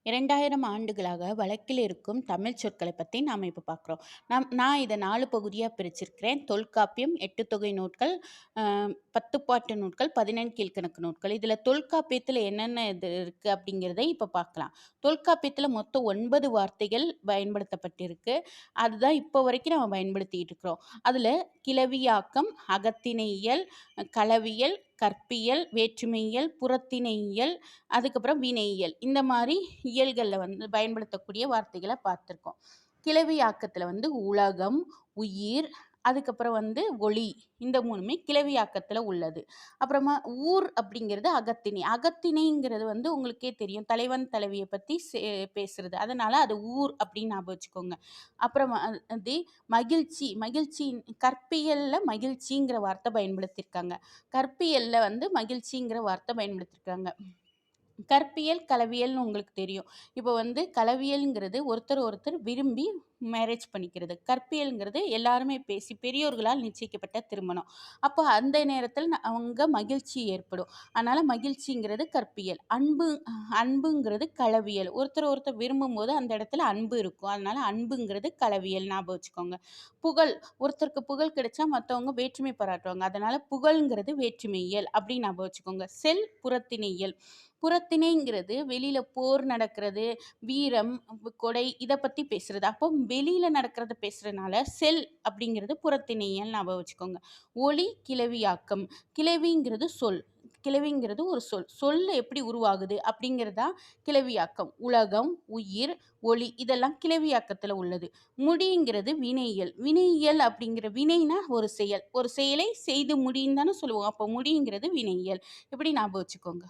2000 ஆண்டுகளாக வழக்கில் இருக்கும் தமிழ் சொற்களை பத்தி நாம இப்ப பார்க்குறோம். நான் இத 4 பகுதியா பிரிச்சிருக்கிறேன். தொல்காப்பியம், 8 தொகை நூல்கள், அ 10 பாட்டு நூல்கள், 15 கீழ்க்கணக்கு நூல்கள். இதுல தொல்காப்பியத்துல என்னென்ன இது இருக்கு அப்படிங்கிறத இப்ப பார்க்கலாம். தொல்காப்பியத்துல மொத்தம் 9 வார்த்தைகள் பயன்படுத்தப்பட்டிருக்கு. அதுதான் இப்ப வரைக்கும் நம்ம பயன்படுத்திட்டு இருக்கிறோம். அதுல கிளவியாக்கம், அகத்திணையியல், களவியல், கற்பியல், வேற்றுமையியல், புறத்திணையியல், அதுக்கப்புறம் வினையியல். இந்த மாரி இயல்கள்ல வந்து பயன்படுத்தக்கூடிய வார்த்தைகள பார்த்துருக்கோம். கிளவியாக்கத்துல வந்து உலகம், உயிர், அதுக்கப்புறம் வந்து ஒளி. இந்த 3மே கிளவியாக்கத்துல உள்ளது. அப்புறமா ஊர் அப்படிங்கிறது அகத்திணை. அகத்திணைங்கிறது வந்து உங்களுக்கே தெரியும். தலைவன், தலைவிய பத்தி பேசுறது. அதனால அது ஊர் அப்படின்னு ஞாபகம் வச்சுக்கோங்க. அப்புறமா அது மகிழ்ச்சி. மகிழ்ச்சி கற்பியல்ல மகிழ்ச்சிங்கிற வார்த்தை பயன்படுத்தியிருக்காங்க. கற்பியல்ல வந்து மகிழ்ச்சிங்கிற வார்த்தை பயன்படுத்தியிருக்காங்க. கற்பியல், களவியல்னு உங்களுக்கு தெரியும். இப்போ வந்து களவியல்ங்கிறது ஒருத்தர் விரும்பி மேரேஜ் பண்ணிக்கிறது. கற்பியல்ங்கிறது எல்லாருமே பேசி பெரியோர்களால் நிச்சயிக்கப்பட்ட திருமணம். அப்போ அந்த நேரத்தில அவங்க மகிழ்ச்சி ஏற்படும். அதனால மகிழ்ச்சிங்கிறது கற்பியல். அன்புங்கிறது களவியல். ஒருத்தர் விரும்பும்போது அந்த இடத்துல அன்பு இருக்கும். அதனால அன்புங்கிறது களவியல் ஞாபகம் வச்சுக்கோங்க. புகழ் ஒருத்தருக்கு புகழ் கிடைச்சா மத்தவங்க வேற்றுமை பாராட்டுவாங்க. அதனால புகழ்ங்கிறது வேற்றுமையியல் அப்படின்னு ஞாபகம் வச்சுக்கோங்க. புறத்திணையியல். புறத்திணைங்கிறது வெளியில போர் நடக்கிறது, வீரம், கொடை இத பத்தி பேசுறது. அப்போ வெளியில நடக்கிறத பேசுறனால அப்படிங்கிறது புறத்திணையல் ஞாபகம் வச்சுக்கோங்க. ஒலி கிளவியாக்கம். கிளவிங்கிறது சொல். கிளவிங்கிறது ஒரு சொல். சொல் எப்படி உருவாகுது அப்படிங்கிறது தான் கிளவியாக்கம். உலகம், உயிர், ஒளி இதெல்லாம் கிளவியாக்கத்துல உள்ளது. முடிங்கிறது வினையியல். வினையியல் அப்படிங்கிற வினைனா ஒரு செயல். ஒரு செயலை செய்து முடின்னு தானே சொல்லுவோம். அப்போ முடிங்கிறது வினையியல். இப்படி ஞாபகம் வச்சுக்கோங்க.